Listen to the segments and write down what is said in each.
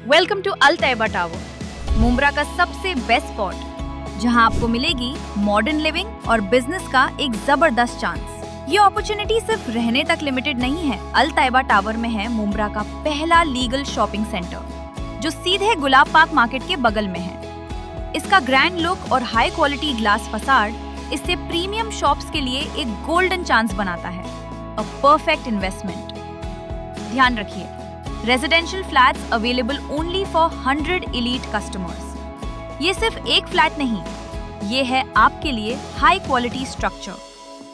Welcome to Al Tayyaba tower, Mumbra का सबसे best spot, जहां आपको मिलेगी मॉडर्न लिविंग और बिजनेस का एक जबरदस्त चांस। ये अपॉर्चुनिटी सिर्फ रहने तक लिमिटेड नहीं है। अल तैयबा टावर में है मुंब्रा का पहला लीगल शॉपिंग सेंटर, जो सीधे गुलाब पार्क मार्केट के बगल में है। इसका ग्रैंड लुक और हाई क्वालिटी ग्लास फसाड इससे प्रीमियम शॉप्स के लिए एक गोल्डन चांस बनाता है। A perfect investment. ध्यान रखिए, residential flats available only for 100 elite customers. ये सिर्फ एक फ्लैट नहीं, ये है आपके लिए हाई क्वालिटी स्ट्रक्चर,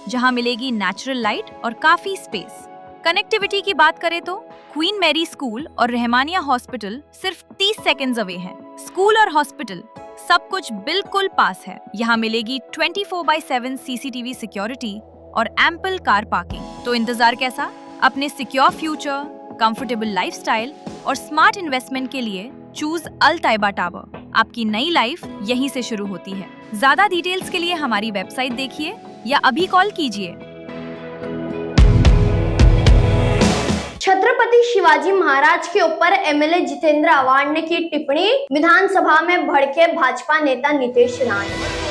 जहां मिलेगी नेचुरल लाइट और काफी स्पेस। कनेक्टिविटी की बात करें तो क्वीन मैरी स्कूल और रहमानिया हॉस्पिटल सिर्फ 30 सेकेंड्स अवे है। स्कूल और हॉस्पिटल सब कुछ बिल्कुल पास है। यहाँ मिलेगी 24/7 CCTV सिक्योरिटी और एम्पल कार पार्किंग। तो इंतजार कैसा? अपने सिक्योर फ्यूचर, कंफर्टेबल लाइफस्टाइल और स्मार्ट इन्वेस्टमेंट के लिए चूज अल तैयबा टावर। आपकी नई लाइफ यहीं से शुरू होती है। ज्यादा डिटेल्स के लिए हमारी वेबसाइट देखिए या अभी कॉल कीजिए। छत्रपति शिवाजी महाराज के ऊपर एमएलए जितेंद्र आव्हाड ने की टिप्पणी, विधानसभा में भड़के भाजपा नेता नीतीश राणे।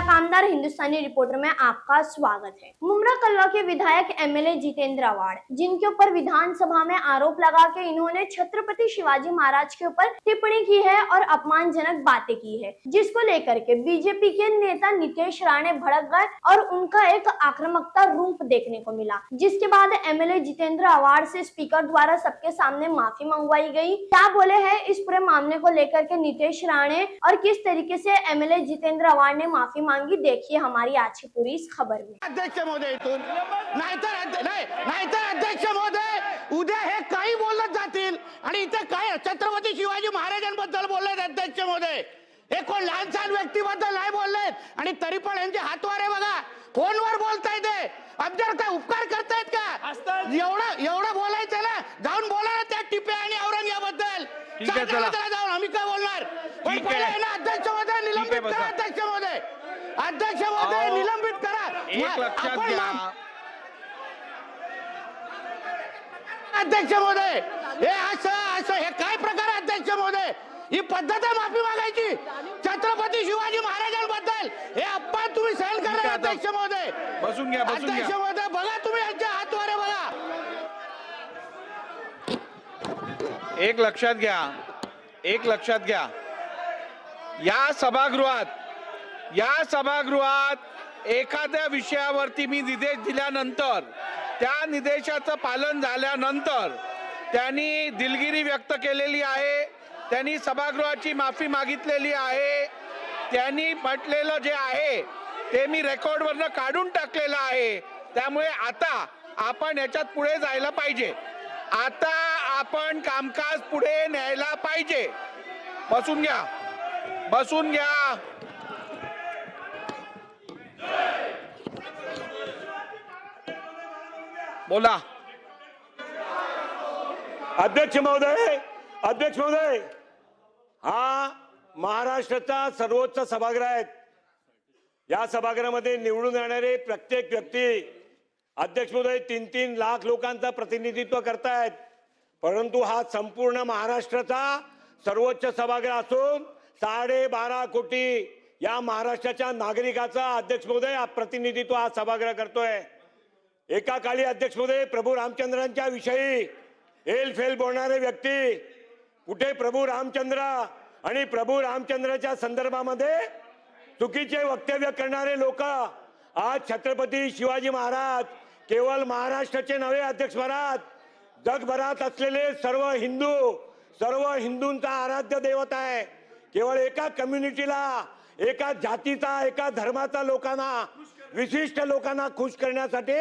कामदार हिंदुस्तानी रिपोर्टर में आपका स्वागत है। मुंब्रा कल्वा के विधायक एमएलए जितेंद्र आव्हाड, जिनके ऊपर विधानसभा में आरोप लगा के इन्होंने छत्रपति शिवाजी महाराज के ऊपर टिप्पणी की है और अपमानजनक बातें की है, जिसको लेकर के बीजेपी के नेता नीतीश राणे भड़क गए और उनका एक आक्रामकता रूप देखने को मिला। जिसके बाद एमएलए जितेंद्र आव्हाड से स्पीकर द्वारा सबके सामने माफी मंगवाई गई। क्या बोले हैं इस पूरे मामले को लेकर के नीतीश राणे और किस तरीके से एमएलए जितेंद्र आव्हाड ने माफी मांगी, देखिए हमारी आज की पूरी इस खबर में। अध्यक्ष महोदय, नाहीतर अध्यक्ष महोदय उद्या हे काही बोलत जातील आणि इथे काय छत्रपती शिवाजी महाराजांबद्दल बोललेत अध्यक्ष महोदय। हे कोण लहान सहान व्यक्तीबद्दल नाही बोललेत आणि तरी पण यांचे हातवारे बघा, फोनवर बोलतायत। आमच्यावर काय उपकार करतायत का? एवढं बोलायचं ना, जाऊन बोला ना त्या टिपे आणि औरंगाबादबद्दल। जाऊन आम्ही काय बोलणार? पण पहिले ना अध्यक्ष महोदय निलंबित करा। अध्यक्ष महोदय, अध्यक्ष महोदय निलंबित करा। एक लक्षात घ्या अध्यक्ष महोदय, हे असं हे काय प्रकार आहे अध्यक्ष महोदय? ही पद्धत आहे माफी मागायची छत्रपती शिवाजी महाराजांबद्दल? हे अपमान तुम्ही सहन करा अध्यक्ष महोदय। बसून घ्या, अध्यक्ष महोदय बघा, तुम्ही यांच्या हातवारे बघा। एक लक्षात घ्या, या सभागृहात एखाद्या विषयावरती मी निर्देश दिल्यानंतर, त्या निर्देशाचं पालन झाल्यानंतर त्यांनी दिलगिरी व्यक्त केलेली आहे, त्यांनी सभागृहाची माफी मागितलेली आहे, त्यांनी म्हटलेलं जे आहे ते मी रेकॉर्डवरनं काढून टाकलेलं आहे। त्यामुळे आता आपण याच्यात पुढे जायला पाहिजे। आता आपण कामकाज पुढे न्यायला पाहिजे। बसून घ्या। बोला। अध्यक्ष महोदय, हा महाराष्ट्राचा सर्वोच्च सभागृह आहे। या सभागृहामध्ये निवडून येणारे प्रत्येक व्यक्ती अध्यक्ष महोदय 3-3 लाख लोकांचा प्रतिनिधित्व करतायत। परंतु हा संपूर्ण महाराष्ट्राचा सर्वोच्च सभागृह असून 12.5 कोटी या महाराष्ट्राच्या नागरिकाचा अध्यक्ष महोदय प्रतिनिधित्व हा सभागृह करतोय। एका काळी अध्यक्ष महोदय प्रभू रामचंद्रांच्या विषयी एलफेल बोलणारे व्यक्ती, कुठे प्रभू रामचंद्र आणि प्रभू रामचंद्राच्या संदर्भामध्ये चुकीचे वक्तव्य करणारे लोक आज छत्रपती शिवाजी महाराज केवळ महाराष्ट्राचे नव्हे अध्यक्ष महाराज, जगभरात असलेले सर्व हिंदूंचा आराध्य दैवत आहे। केवळ एका कम्युनिटीला, एका जातीचा, एका धर्माचा लोकांना, विशिष्ट लोकांना खुश करण्यासाठी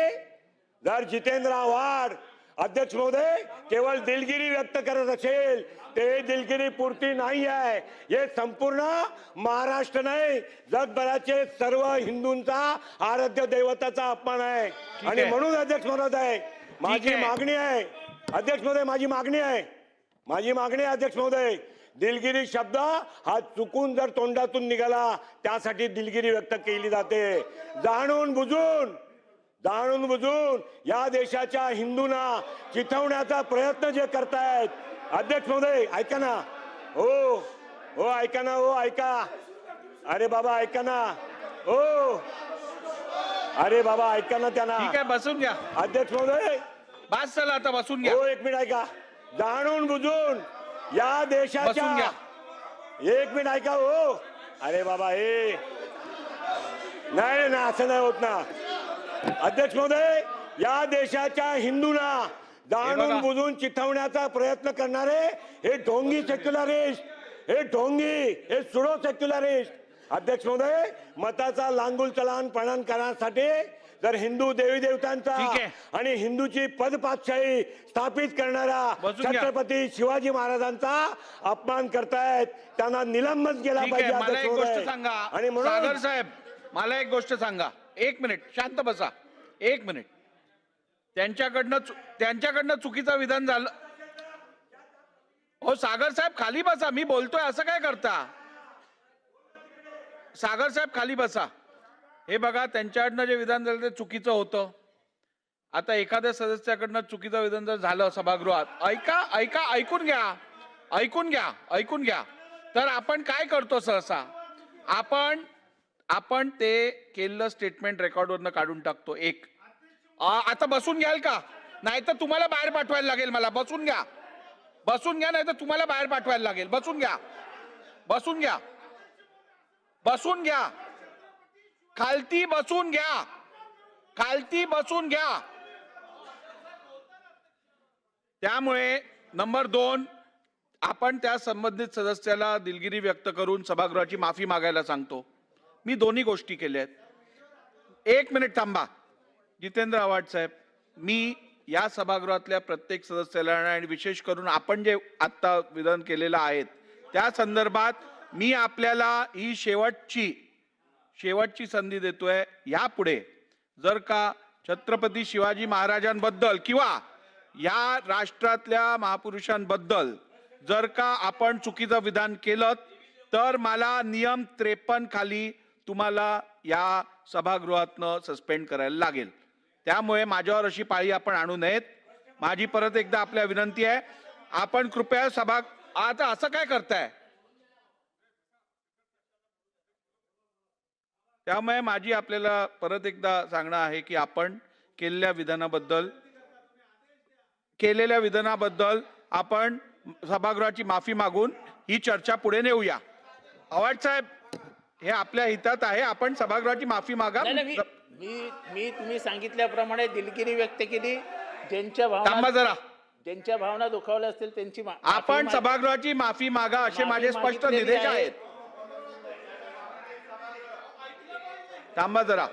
जर जितेंद्र आव्हाड अध्यक्ष महोदय केवळ दिलगिरी व्यक्त करत असेल, ते दिलगिरी पुरती नाही आहे। हे संपूर्ण महाराष्ट्र नाही, जगभराचे सर्व हिंदूंचा आराध्य दैवताचा अपमान आहे। आणि म्हणून अध्यक्ष महोदय माझी मागणी आहे, अध्यक्ष महोदय माझी मागणी आहे अध्यक्ष महोदय दिलगिरी शब्द हा चुकून जर तोंडातून निघाला त्यासाठी दिलगिरी व्यक्त केली जाते. जाणून बुजून या देशाच्या हिंदूंना चिथवण्याचा प्रयत्न जे करतायत. अध्यक्ष महोदय ऐका ना. हो ऐका ना. हो ऐका. अरे बाबा ऐका ना. हो अरे बाबा ऐका ना त्यांना. ठीक आहे, बसून घ्या. अध्यक्ष महोदय बस चला आता बसून घ्या. हो एक मिनिट ऐका. जाणून बुजून या बसून देशाच्या घ्या. एक मिनिट ऐका. हो अरे बाबा हे नाही ना असं नाही होत ना. अध्यक्ष महोदय या देशाच्या हिंदूंना हे जाणून बघा. बुजून चिथवण्याचा प्रयत्न करणारे हे ढोंगी सेक्युलरिस्ट, हे सुडो सेक्युलरिस्ट. अध्यक्ष महोदय मताचा लांगुल चलान पणन करण्यासाठी जर हिंदू देवी देवतांचा ठीक आहे. आणि हिंदूची पदपातशाही स्थापित करणारा बसून घ्या. छत्रपती शिवाजी महाराजांचा अपमान करतायत त्यांना निलंबन केला ठीक आहे, पाहिजे. मला अध्यक्ष एक गोष्ट महोदय. सांगा आणि सागर म्हणून साहेब, मला एक गोष्ट सांगा. एक मिनिट शांत बसा. एक मिनिट. त्यांच्याकडनं चुकीचं विधान झालं. हो सागर साहेब खाली बसा. मी बोलतोय असं काय करता. सागर साहेब खाली बसा. हे बघा, त्यांच्याकडनं जे विधान झालं ते चुकीचं होतं. आता एखाद्या सदस्याकडनं चुकीचं विधान जर झालं सभागृहात, ऐकून घ्या. तर आपण काय करतो सहसा, आपण ते केलेलं स्टेटमेंट रेकॉर्डवरनं काढून टाकतो. आता बसून घ्याल का? नाही तर तुम्हाला बाहेर पाठवायला लागेल मला. बसून घ्या नाही तर तुम्हाला बाहेर पाठवायला लागेल. बसून घ्या. खालती बसून घ्या. त्यामुळे नंबर 2, आपण त्या संबंधित सदस्याला दिलगिरी व्यक्त करून सभागृहाची माफी मागायला सांगतो. मी दोन्ही गोष्टी केल्या आहेत. एक मिनिट थांबा. जितेंद्र आव्हाड साहेब, मी या सभागृहातल्या प्रत्येक सदस्याला आणि विशेष करून आपण जे आता विधान केलेलं आहे त्या संदर्भात मी आपल्याला ही शेवटची संधी देतोय. यापुढे जर का छत्रपती शिवाजी महाराजांबद्दल किंवा या राष्ट्रातल्या महापुरुषांबद्दल जर का आपण चुकीचं विधान केलं तर मला नियम 53 खाली तुम्हाला या सभागृहातनं सस्पेंड करायला लागेल. त्यामुळे माझ्यावर अशी पाळी आपण आणू नयेत. माझी परत एकदा आपल्या विनंती आहे, आपण कृपया आता असं काय करताय. त्यामुळे माझी आपल्याला परत एकदा सांगणं आहे की आपण केलेल्या विधानाबद्दल आपण सभागृहाची माफी मागून ही चर्चा पुढे नेऊया. आव्हाड साहेब, हे आपल्या हितात आहे. आपण सभागृहाची माफी मागा. मी तुम्ही सांगितल्याप्रमाणे दिलगिरी व्यक्त केली. थांबा जरा. ज्यांच्या भावना दुखावल्या असतील त्यांची आपण सभागृहाची माफी मागा असे माझे स्पष्ट निर्देश आहेत. थांबा जरा.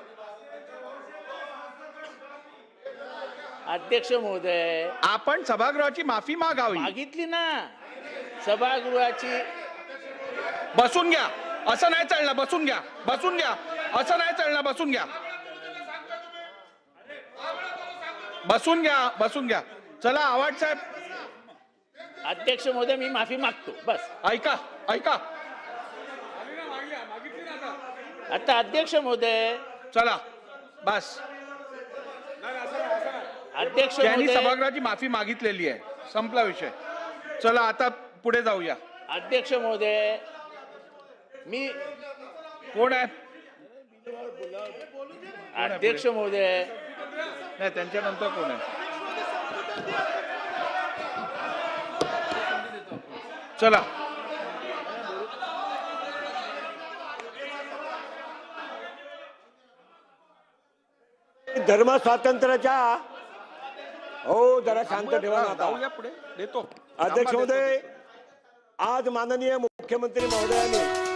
अध्यक्ष महोदय, आपण सभागृहाची माफी मागावी. मागितली ना सभागृहाची. बसून घ्या. असं नाही चालणार. बसून घ्या. असं नाही चालणार. बसून घ्या. चला आव्हाड साहेब. अध्यक्ष महोदय, मी माफी मागतो. बस ऐका. आता अध्यक्ष महोदय, चला बस. अध्यक्ष त्यांनी महोदय, सभागृहाची माफी मागितलेली आहे. संपला विषय. चला आता पुढे जाऊया. अध्यक्ष महोदय, मी कोण आहे? अध्यक्ष महोदय, नाही, त्यांच्यानंतर कोण आहे? चला. धर्म स्वातंत्र्याच्या हो जरा शांत ठेवा ना आता. जाऊया पुढे. देतो. अध्यक्ष महोदय, आज माननीय मुख्यमंत्री महोदयांनी